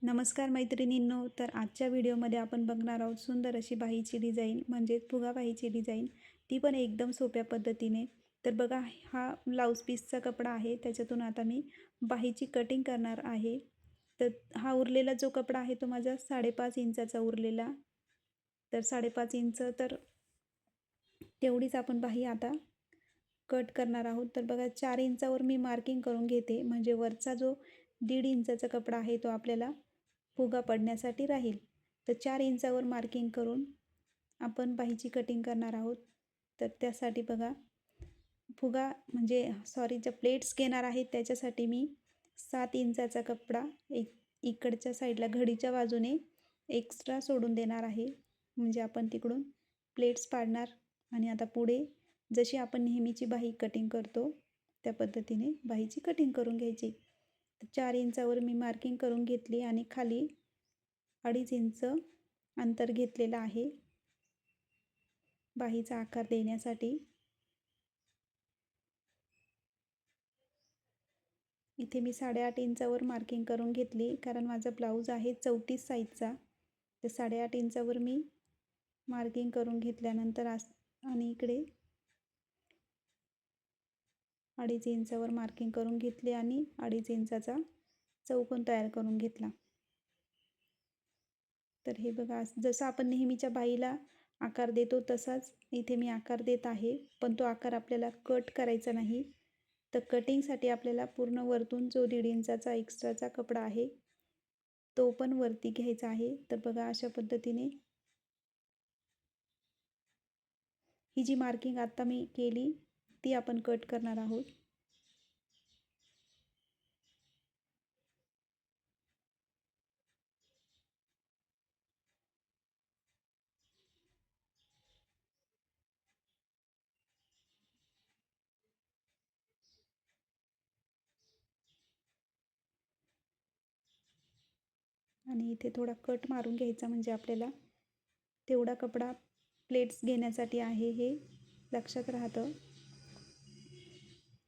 नमस्कार मैत्रिणींनो. तर आजच्या व्हिडिओमध्ये आपण बघणार आहोत सुंदर अशी बाहीची डिझाईन, म्हणजेच फुगा बाहीची डिझाईन, ती पण एकदम सोप्या पद्धतीने. तर बघा, हा ब्लाऊज पीसचा कपडा आहे, त्याच्यातून आता मी बाहीची कटिंग करणार आहे. तर हा उरलेला जो कपडा आहे तो माझा 5.5 इंचाचा उरलेला. तर 5.5 इंच, तर तेवढीच आपण बाही आता कट करणार आहोत. तर बघा, 4 इंचावर मी मार्किंग करून घेते, म्हणजे वरचा जो 1.5 इंचाचा कपडा आहे तो आपल्याला फुगा पडण्यासाठी राहील. तर 4 इंचावर मार्किंग करून आपण बाहीची कटिंग करणार आहोत. तर त्यासाठी बघा, फुगा म्हणजे ज्या प्लेट्स घेणार आहेत त्याच्यासाठी मी 7 इंचाचा कपडा इकडच्या साईडला घडीच्या बाजूने एक्स्ट्रा सोडून देणार आहे, म्हणजे आपण तिकडून प्लेट्स पाडणार. आणि आता पुढे जशी आपण नेहमीची बाही कटिंग करतो त्या पद्धतीने बाहीची कटिंग करून घ्यायची. 4 इंचावर मी मार्किंग करून घेतली आणि खाली 2.5 इंच अंतर घेतलेलं आहे बाहीचा आकार देण्यासाठी. इथे मी 8.5 इंचावर मार्किंग करून घेतली, कारण माझा ब्लाऊज आहे 34 साईजचा. तर 8.5 इंचावर मी मार्किंग करून घेतल्यानंतर आणि इकडे 2.5 इंचावर मार्किंग करून घेतली आणि 2.5 इंचाचा चौकोन तयार करून घेतला. तर हे बघा, जसं आपण नेहमीच्या बाहीला आकार देतो तसाच इथे मी आकार देत आहे, पण तो आकार आपल्याला कट करायचा नाही. तर कटिंगसाठी आपल्याला पूर्ण वरतून जो 1.5 इंचाचा एक्स्ट्राचा कपडा आहे तो पण वरती घ्यायचा आहे. तर बघा, अशा पद्धतीने ही जी मार्किंग आता मी केली ती आपण कट करणार आहोत. आणि इथे थोडा कट मारून घ्यायचा, म्हणजे आपल्याला तेवढा कपडा प्लेट्स घेण्यासाठी आहे हे लक्षात राहतं.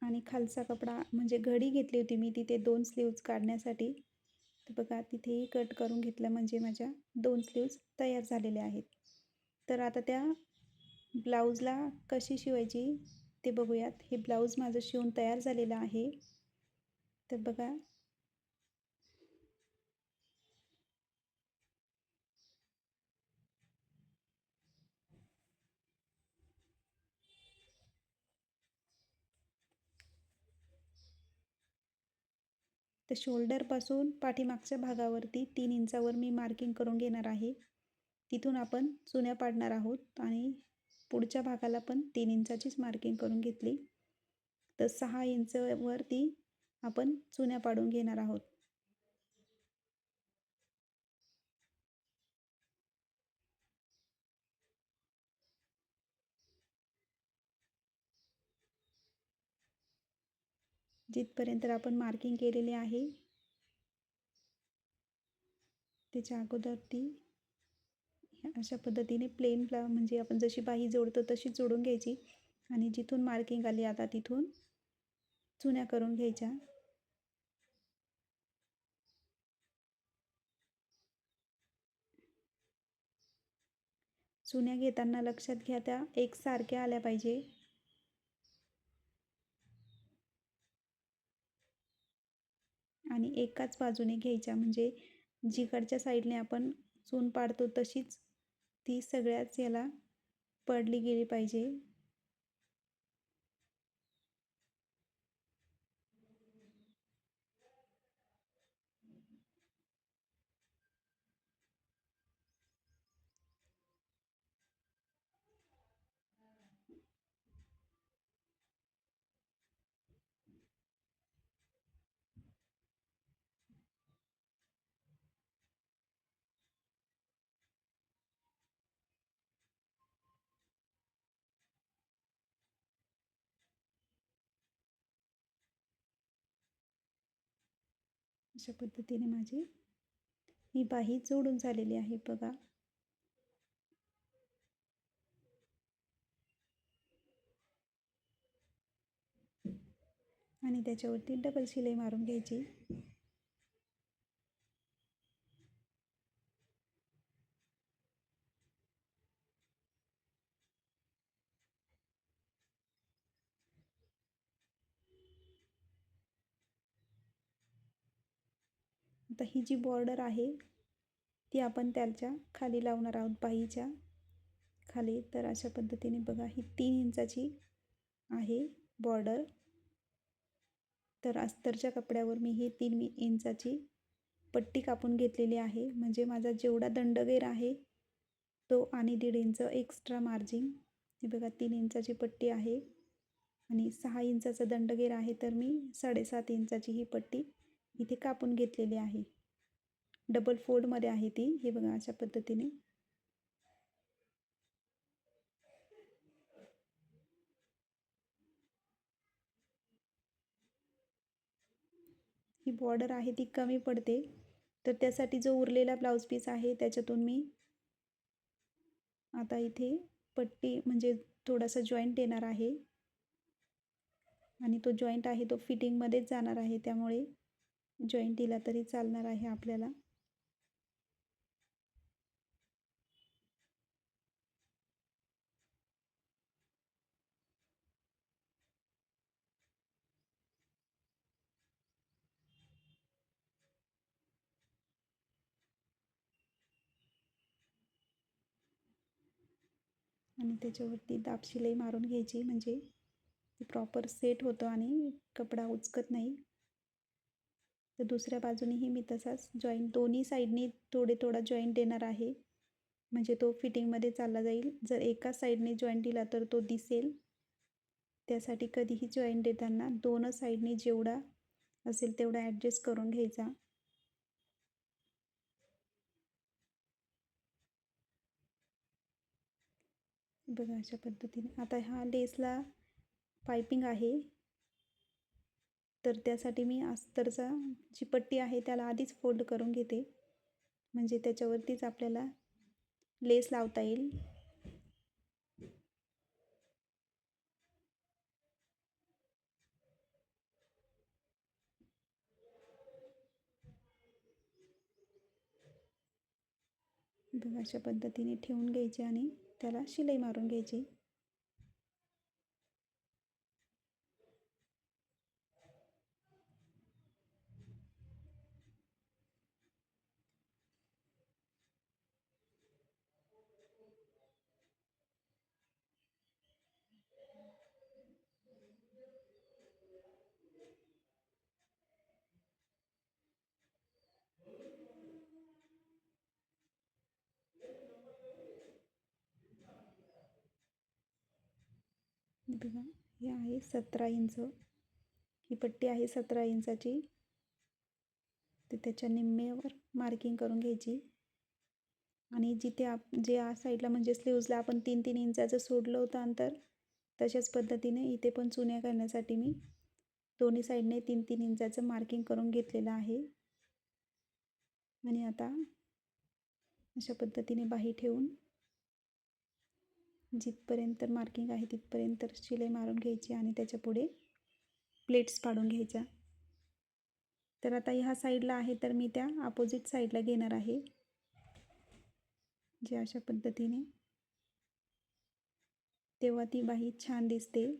आणि खालचा कपडा म्हणजे घडी घेतली होती मी तिथे 2 स्लीव्ज काढण्यासाठी. तर बघा, तिथेही कट करून घेतलं, म्हणजे माझ्या 2 स्लीव्ज तयार झालेल्या आहेत. तर आता त्या ब्लाऊजला कशी शिवायची ते बघूयात. हे ब्लाऊज माझं शिवून तयार झालेलं आहे. तर बघा, तर शोल्डरपासून पाठीमागच्या भागावरती 3 इंचावर मी मार्किंग करून घेणार आहे. तिथून आपण चुन्या पाडणार आहोत आणि पुढच्या भागाला पण 3 इंचाचीच मार्किंग करून घेतली. तर 6 इंचवरती आपण चुन्या पाडून घेणार आहोत. जिथपर्यंत आपण मार्किंग केलेले आहे त्याच्या अगोदर ती अशा पद्धतीने प्लेनला, म्हणजे आपण जशी बाही जोडतो तशीच जोडून घ्यायची आणि जिथून मार्किंग आली आता तिथून चुन्या करून घ्यायच्या. चुन्या घेताना लक्षात घ्या त्या एकसारख्या आल्या पाहिजे. आणि एकाच बाजूने घ्यायच्या, म्हणजे जिकडच्या साईडने आपण चून पाडतो तशीच ती सगळ्याच याला पडली गेली पाहिजे. अशा पद्धतीने माझी ही बाही जोडून झालेली आहे बघा. आणि त्याच्यावरती डबल शिलाई मारून घ्यायची. आता ही जी बॉर्डर आहे ती आपण त्याच्या खाली लावणार आहोत, बाहीच्या खाली. तर अशा पद्धतीने बघा, ही 3 इंचाची आहे बॉर्डर. तर अस्तरच्या कपड्यावर मी ही 3 इंचाची पट्टी कापून घेतलेली आहे. म्हणजे माझा जेवढा दंडगेर आहे तो आणि 1.5 इंच एक्स्ट्रा मार्जिन. हे बघा, 3 इंचाची पट्टी आहे आणि 6 इंचाचा दंडगेर आहे, तर मी 7.5 इंचाची ही पट्टी इथे कापून घेतलेली आहे. डबल फोल्डमध्ये आहे ती. हे बघा, अशा पद्धतीने. ही बॉर्डर आहे ती कमी पडते, तर त्यासाठी जो उरलेला ब्लाऊज पीस आहे त्याच्यातून मी आता इथे पट्टी म्हणजे थोडासा जॉईंट देणार आहे आणि तो जॉईंट आहे तो फिटिंगमध्येच जाणार आहे, त्यामुळे जॉईंट दिला तरी चालणार आहे आपल्याला. आणि त्याच्यावरती दाब शिलाई मारून घ्यायची, म्हणजे ते प्रॉपर सेट होतं आणि कपडा उचकत नाही. तर दुसऱ्या बाजूनेही मी तसाच जॉईंट दोन्ही साईडनी थोडा जॉईंट देणार आहे, म्हणजे तो फिटिंगमध्ये चालला जाईल. जर एका साईडने जॉईंट दिला तर तो दिसेल. त्यासाठी कधीही जॉईंट देताना दोन साईडनी जेवढा असेल तेवढा ॲडजस्ट करून घ्यायचा. बघा, अशा पद्धतीने. आता हा लेसला पायपिंग आहे, तर त्यासाठी मी अस्तरचा जी पट्टी आहे त्याला आधीच फोल्ड करून घेते, म्हणजे त्याच्यावरतीच आपल्याला लेस लावता येईल. बघा, अशा पद्धतीने ठेवून घ्यायचे आणि त्याला शिलाई मारून घ्यायची. बघा, हे आहे 17 इंच. ही पट्टी आहे 17 इंचाची. तर त्याच्या निम्म्यावर मार्किंग करून घ्यायची आणि जिथे जे या साईडला म्हणजे स्लीव्जला आपण 3-3 इंचाचं सोडलं होतं अंतर, तशाच पद्धतीने इथे पण चुन्या करण्यासाठी मी दोन्ही साईडने 3-3 इंचाचं मार्किंग करून घेतलेलं आहे. आणि आता अशा पद्धतीने बाही ठेवून जिथपर्यंत मार्किंग आहे तिथपर्यंत शिलाई मारून घ्यायची आणि त्याच्या पुढे प्लेट्स पाडून घ्यायच्या. तर आता ह्या साईडला आहे, तर मी त्या अपोजिट साईडला घेणार आहे, जे अशा पद्धतीने. तेव्हा ती बाही छान दिसते.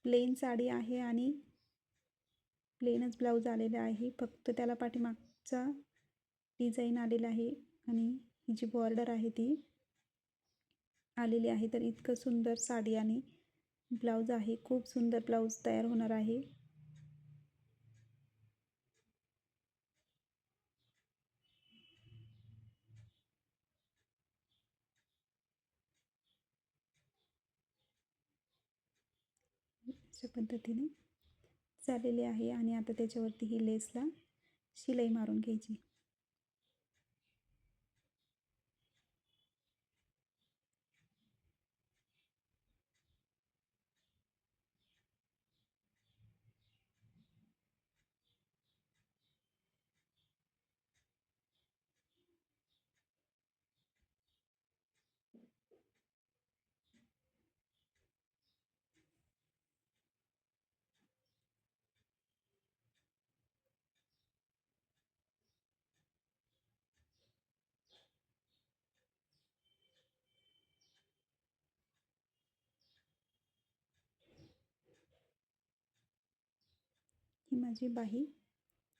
प्लेन साडी आहे आणि प्लेनच ब्लाऊज आलेला आहे, फक्त त्याला पाठीमागचा डिझाईन आलेला आहे आणि ही जी बॉर्डर आहे ती आलेली आहे. तर इतकं सुंदर साडी आणि ब्लाऊज आहे, खूप सुंदर ब्लाऊज तयार होणार आहे. अशा पद्धतीने झालेले आहे आणि आता त्याच्यावरती ही लेसला शिलाई मारून घ्यायची. ही माझी बाही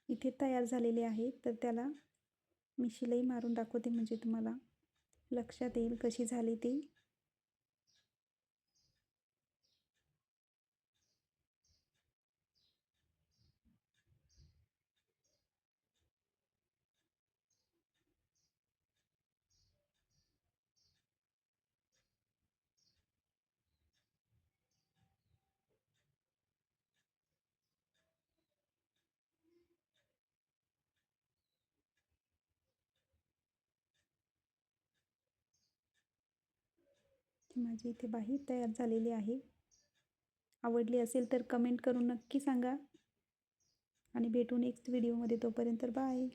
इथे तयार झालेली आहे. तर त्याला मी शिलाई मारून दाखवते म्हणजे तुम्हाला लक्षात येईल कशी झाली ती. माझी इथे बाही तयार झालेली आहे. आवडली असेल तर कमेंट करून नक्की सांगा आणि भेटू नेक्स्ट व्हिडिओमध्ये. तोपर्यंत बाय.